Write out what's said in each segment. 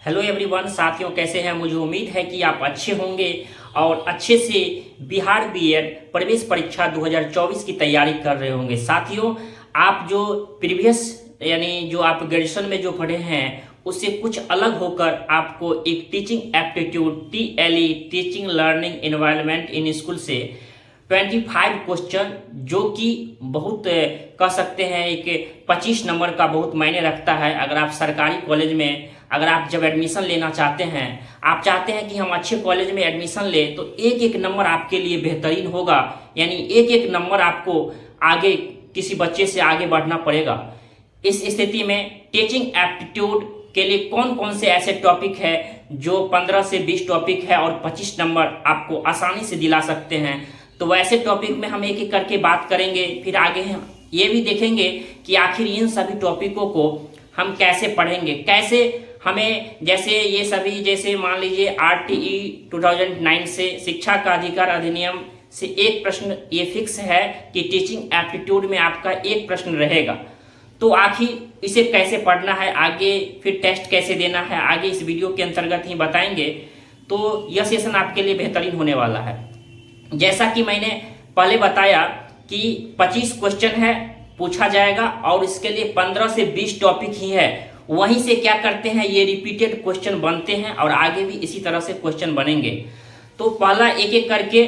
Hello everyone, साथियों कैसे हैं। मुझे उम्मीद है कि आप अच्छे होंगे और अच्छे से बिहार बीएड प्रवेश परीक्षा 2024 की तैयारी कर रहे होंगे। साथियों, आप जो प्रीवियस यानी जो आप ग्रेजुएशन में जो पढ़े हैं उससे कुछ अलग होकर आपको एक teaching aptitude TLE teaching learning environment in school से 25 क्वेश्चन, जो कि बहुत कह सकते हैं एक 25 नंबर का बहुत मायने रखता है। अगर आप सरकारी कॉलेज में अगर आप जब एडमिशन लेना चाहते हैं, आप चाहते हैं कि हम अच्छे कॉलेज में एडमिशन ले, तो एक एक नंबर आपके लिए बेहतरीन होगा। यानी एक एक नंबर आपको आगे किसी बच्चे से आगे बढ़ना पड़ेगा। इस स्थिति में टीचिंग एप्टीट्यूड के लिए कौन कौन से ऐसे टॉपिक है जो 15 से 20 टॉपिक है और 25 नंबर आपको आसानी से दिला सकते हैं, तो वैसे टॉपिक में हम एक एक करके बात करेंगे। फिर आगे हम ये भी देखेंगे कि आखिर इन सभी टॉपिकों को हम कैसे पढ़ेंगे, कैसे हमें जैसे ये सभी, जैसे मान लीजिए आरटीई 2009 से शिक्षा का अधिकार अधिनियम से एक प्रश्न ये फिक्स है कि टीचिंग एप्टीट्यूड में आपका एक प्रश्न रहेगा। तो आखिर इसे कैसे पढ़ना है, आगे फिर टेस्ट कैसे देना है, आगे इस वीडियो के अंतर्गत ही बताएंगे। तो यह सेशन आपके लिए बेहतरीन होने वाला है। जैसा कि मैंने पहले बताया कि 25 क्वेश्चन है पूछा जाएगा और इसके लिए 15 से 20 टॉपिक ही है। वहीं से क्या करते हैं, ये रिपीटेड क्वेश्चन बनते हैं और आगे भी इसी तरह से क्वेश्चन बनेंगे। तो पहला एक एक करके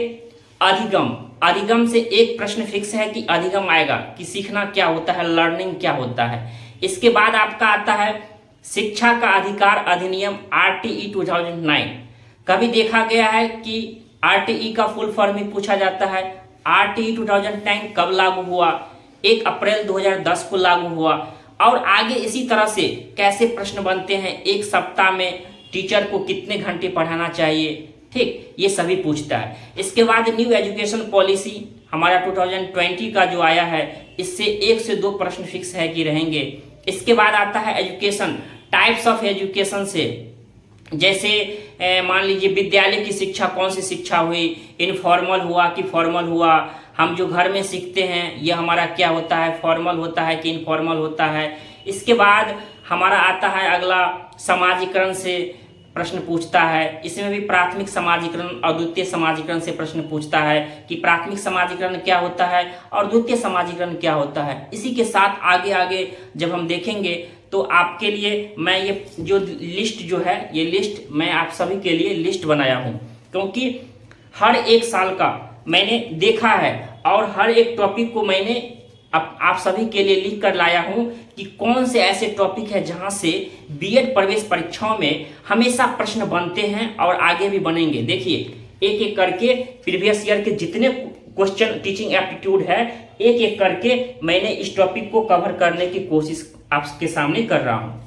अधिगम से एक प्रश्न फिक्स है कि अधिगम आएगा कि सीखना क्या होता है, लर्निंग क्या होता है। इसके बाद आपका आता है शिक्षा का अधिकार अधिनियम आरटीई 2009। कभी देखा गया है कि आरटीई का फुल फॉर्म ही पूछा जाता है। आरटीई 2010 कब लागू हुआ? 1 अप्रैल 2010 को लागू हुआ। और आगे इसी तरह से कैसे प्रश्न बनते हैं, एक सप्ताह में टीचर को कितने घंटे पढ़ाना चाहिए, ठीक, ये सभी पूछता है। इसके बाद न्यू एजुकेशन पॉलिसी हमारा 2020 का जो आया है, इससे 1 से 2 प्रश्न फिक्स है कि रहेंगे। इसके बाद आता है एजुकेशन, टाइप्स ऑफ एजुकेशन से, जैसे मान लीजिए विद्यालय की शिक्षा कौन सी शिक्षा हुई, इनफॉर्मल हुआ कि फॉर्मल हुआ, हम जो घर में सीखते हैं ये हमारा क्या होता है, फॉर्मल होता है कि इनफॉर्मल होता है। इसके बाद हमारा आता है अगला समाजीकरण से प्रश्न पूछता है। इसमें भी प्राथमिक समाजीकरण और द्वितीय समाजीकरण से प्रश्न पूछता है कि प्राथमिक समाजीकरण क्या होता है और द्वितीय समाजीकरण क्या होता है। इसी के साथ आगे आगे जब हम देखेंगे तो आपके लिए मैं ये जो लिस्ट जो है, ये लिस्ट मैं आप सभी के लिए लिस्ट बनाया हूँ, क्योंकि हर एक साल का मैंने देखा है और हर एक टॉपिक को मैंने आप सभी के लिए लिख कर लाया हूं कि कौन से ऐसे टॉपिक है जहां से बीएड प्रवेश परीक्षाओं में हमेशा प्रश्न बनते हैं और आगे भी बनेंगे। देखिए एक एक करके प्रीवियस ईयर के जितने क्वेश्चन टीचिंग एप्टीट्यूड है, एक एक करके मैंने इस टॉपिक को कवर करने की कोशिश आपके सामने कर रहा हूं।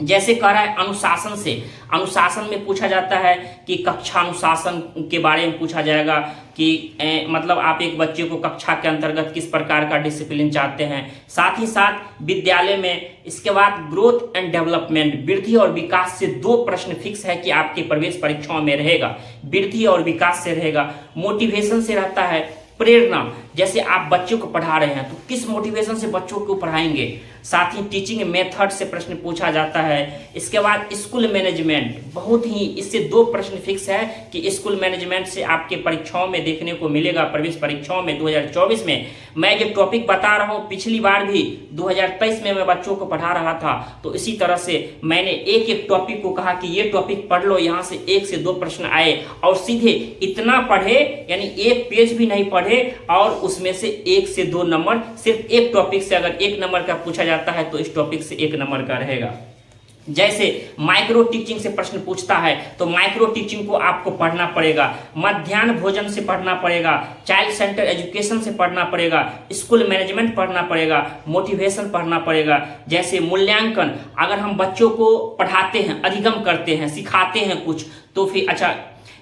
जैसे कह रहा है अनुशासन से, अनुशासन में पूछा जाता है कि कक्षा अनुशासन के बारे में पूछा जाएगा कि मतलब आप एक बच्चे को कक्षा के अंतर्गत किस प्रकार का डिसिप्लिन चाहते हैं। साथ ही साथ विद्यालय में इसके बाद ग्रोथ एंड डेवलपमेंट, वृद्धि और विकास से 2 प्रश्न फिक्स है कि आपके प्रवेश परीक्षाओं में रहेगा, वृद्धि और विकास से रहेगा। मोटिवेशन से रहता है प्रेरणा, जैसे आप बच्चों को पढ़ा रहे हैं तो किस मोटिवेशन से बच्चों को पढ़ाएंगे। साथ ही टीचिंग मेथड से प्रश्न पूछा जाता है। इसके बाद स्कूल मैनेजमेंट, बहुत ही इससे 2 प्रश्न फिक्स है कि स्कूल मैनेजमेंट से आपके परीक्षाओं में देखने को मिलेगा। प्रवेश परीक्षाओं में 2024 में मैं जो टॉपिक बता रहा हूँ, पिछली बार भी 2023 में मैं बच्चों को पढ़ा रहा था, तो इसी तरह से मैंने एक एक टॉपिक को कहा कि ये टॉपिक पढ़ लो, यहाँ से 1 से 2 प्रश्न आए और सीधे इतना पढ़े, यानी एक पेज भी नहीं पढ़े और उसमें से 1 से 2 नंबर, सिर्फ एक टॉपिक से अगर 1 नंबर का पूछा जाता है तो इस टॉपिक से 1 नंबर का रहेगा। जैसे माइक्रो टीचिंग से प्रश्न पूछता है तो माइक्रो टीचिंग को आपको पढ़ना पड़ेगा, मध्याह्न भोजन से पढ़ना पड़ेगा, चाइल्ड सेंटर एजुकेशन से पढ़ना पड़ेगा, स्कूल मैनेजमेंट पढ़ना पड़ेगा, मोटिवेशन पढ़ना पड़ेगा। जैसे मूल्यांकन, अगर हम बच्चों को पढ़ाते हैं, अधिगम करते हैं, सिखाते हैं कुछ, तो फिर अच्छा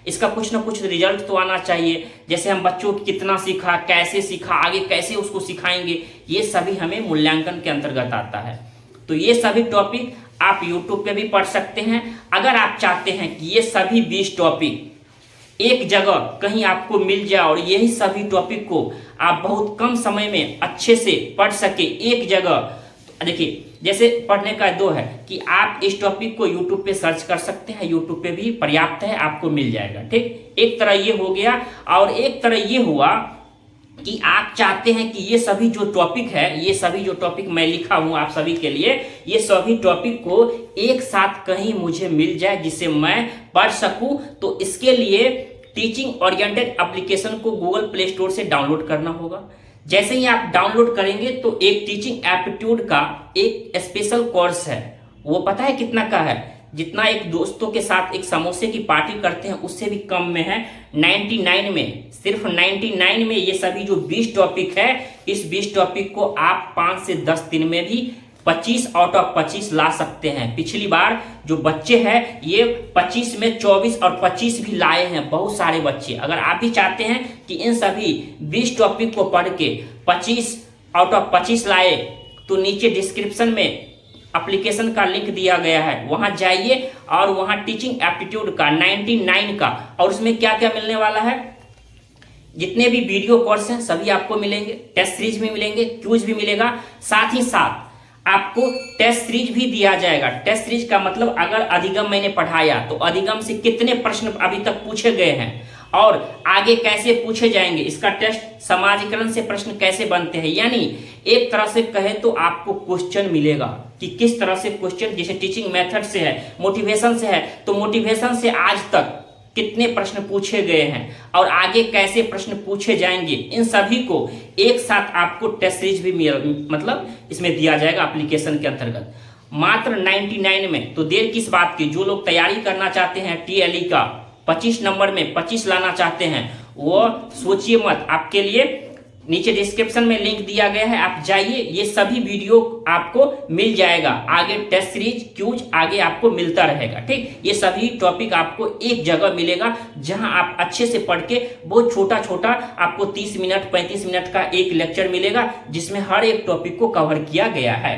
इसका कुछ ना कुछ रिजल्ट तो आना चाहिए। जैसे हम बच्चों को कितना सीखा, कैसे सीखा, आगे कैसे उसको सिखाएंगे, ये सभी हमें मूल्यांकन के अंतर्गत आता है। तो ये सभी टॉपिक आप YouTube पे भी पढ़ सकते हैं। अगर आप चाहते हैं कि ये सभी 20 टॉपिक एक जगह कहीं आपको मिल जाए और यही सभी टॉपिक को आप बहुत कम समय में अच्छे से पढ़ सके एक जगह, देखिए जैसे पढ़ने का दो है कि आप इस टॉपिक को यूट्यूब पे सर्च कर सकते हैं, यूट्यूब पे भी पर्याप्त है, आपको मिल जाएगा। ठीक, एक तरह ये हो गया। और एक तरह ये हुआ कि आप चाहते हैं कि ये सभी जो टॉपिक है, ये सभी जो टॉपिक मैं लिखा हूं आप सभी के लिए, ये सभी टॉपिक को एक साथ कहीं मुझे मिल जाए जिससे मैं पढ़ सकूं। तो इसके लिए टीचिंग ओरिएंटेड एप्लीकेशन को गूगल प्ले स्टोर से डाउनलोड करना होगा। जैसे ही आप डाउनलोड करेंगे तो एक टीचिंग एप्टीट्यूड का एक स्पेशल कोर्स है, वो पता है कितना का है? जितना एक दोस्तों के साथ एक समोसे की पार्टी करते हैं उससे भी कम में है। 99 में, सिर्फ 99 में ये सभी जो 20 टॉपिक है, इस 20 टॉपिक को आप 5 से 10 दिन में भी 25 आउट ऑफ 25 ला सकते हैं। पिछली बार जो बच्चे हैं ये 25 में 24 और 25 भी लाए हैं, बहुत सारे बच्चे। अगर आप भी चाहते हैं कि इन सभी 20 टॉपिक को पढ़ के 25 आउट ऑफ 25 लाए, तो नीचे डिस्क्रिप्शन में एप्लीकेशन का लिंक दिया गया है, वहां जाइए और वहां टीचिंग एप्टीट्यूड का 99 का, और उसमें क्या क्या मिलने वाला है, जितने भी वीडियो कोर्स हैं सभी आपको मिलेंगे, टेस्ट सीरीज भी मिलेंगे, क्यूज भी मिलेगा, साथ ही साथ आपको टेस्ट सीरीज भी दिया जाएगा। टेस्ट सीरीज का मतलब अगर अधिगम मैंने पढ़ाया तो अधिगम से कितने प्रश्न अभी तक पूछे गए हैं और आगे कैसे पूछे जाएंगे, इसका टेस्ट, समाजीकरण से प्रश्न कैसे बनते हैं, यानी एक तरह से कहे तो आपको क्वेश्चन मिलेगा कि किस तरह से क्वेश्चन, जैसे टीचिंग मेथड से है, मोटिवेशन से है, तो मोटिवेशन से आज तक कितने प्रश्न पूछे गए हैं और आगे कैसे प्रश्न पूछे जाएंगे, इन सभी को एक साथ आपको टेस्ट सीरीज भी मतलब इसमें दिया जाएगा एप्लीकेशन के अंतर्गत, मात्र 99 में। तो देर किस बात की, जो लोग तैयारी करना चाहते हैं टीएलई का 25 नंबर में 25 लाना चाहते हैं, वो सोचिए मत, आपके लिए नीचे डिस्क्रिप्शन में लिंक दिया गया है, आप जाइए, ये सभी वीडियो आपको मिल जाएगा। आगे टेस्ट सीरीज, क्यूज आगे आपको मिलता रहेगा। ठीक, ये सभी टॉपिक आपको एक जगह मिलेगा जहां आप अच्छे से पढ़ के, बहुत छोटा छोटा आपको 30 मिनट 35 मिनट का एक लेक्चर मिलेगा जिसमें हर एक टॉपिक को कवर किया गया है।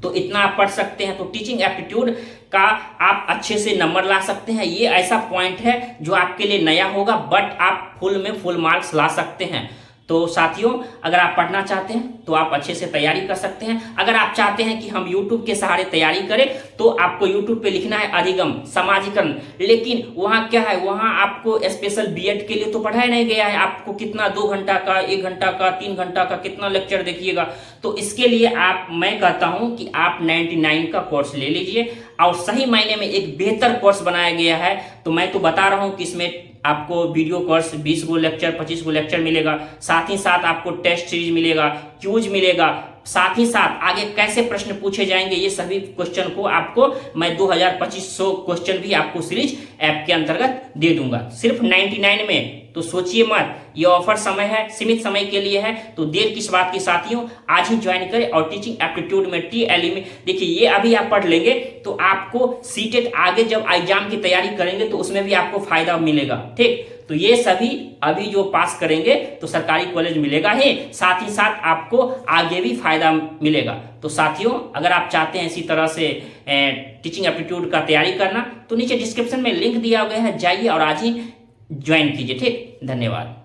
तो इतना आप पढ़ सकते हैं। तो टीचिंग एप्टीट्यूड का आप अच्छे से नंबर ला सकते हैं। ये ऐसा पॉइंट है जो आपके लिए नया होगा, बट आप फुल में फुल मार्क्स ला सकते हैं। तो साथियों, अगर आप पढ़ना चाहते हैं तो आप अच्छे से तैयारी कर सकते हैं। अगर आप चाहते हैं कि हम YouTube के सहारे तैयारी करें तो आपको YouTube पे लिखना है अधिगम समाजीकरण, लेकिन वहाँ क्या है, वहाँ आपको स्पेशल बीएड के लिए तो पढ़ाया नहीं गया है। आपको कितना 2 घंटा का, 1 घंटा का, 3 घंटा का कितना लेक्चर देखिएगा। तो इसके लिए मैं कहता हूँ कि आप 99 का कोर्स ले लीजिए और सही मायने में एक बेहतर कोर्स बनाया गया है। तो मैं तो बता रहा हूँ कि इसमें आपको वीडियो कोर्स 20 गो लेक्चर 25 गो लेक्चर मिलेगा, साथ ही साथ आपको टेस्ट सीरीज मिलेगा, क्यूज मिलेगा, साथ ही साथ आगे कैसे प्रश्न पूछे जाएंगे, ये सभी क्वेश्चन को आपको मैं 2500 क्वेश्चन भी आपको सीरीज ऐप के अंतर्गत दे दूंगा सिर्फ 99 में। तो सोचिए मत, ये ऑफर समय है, सीमित समय के लिए है। तो देर किस बात की साथियों, आज ही ज्वाइन करें और टीचिंग एप्टीट्यूड में टीएलई में देखिए, ये अभी आप पढ़ लेंगे तो आपको सीटेट आगे जब एग्जाम की तैयारी करेंगे तो उसमें भी आपको फायदा मिलेगा। ठीक, तो ये सभी अभी जो पास करेंगे तो सरकारी कॉलेज मिलेगा ही, साथ ही साथ आपको आगे भी फायदा मिलेगा। तो साथियों, अगर आप चाहते हैं इसी तरह से टीचिंग एप्टीट्यूड का तैयारी करना तो नीचे डिस्क्रिप्शन में लिंक दिया गया है, जाइए और आज ही ज्वाइन कीजिए। ठीक, धन्यवाद।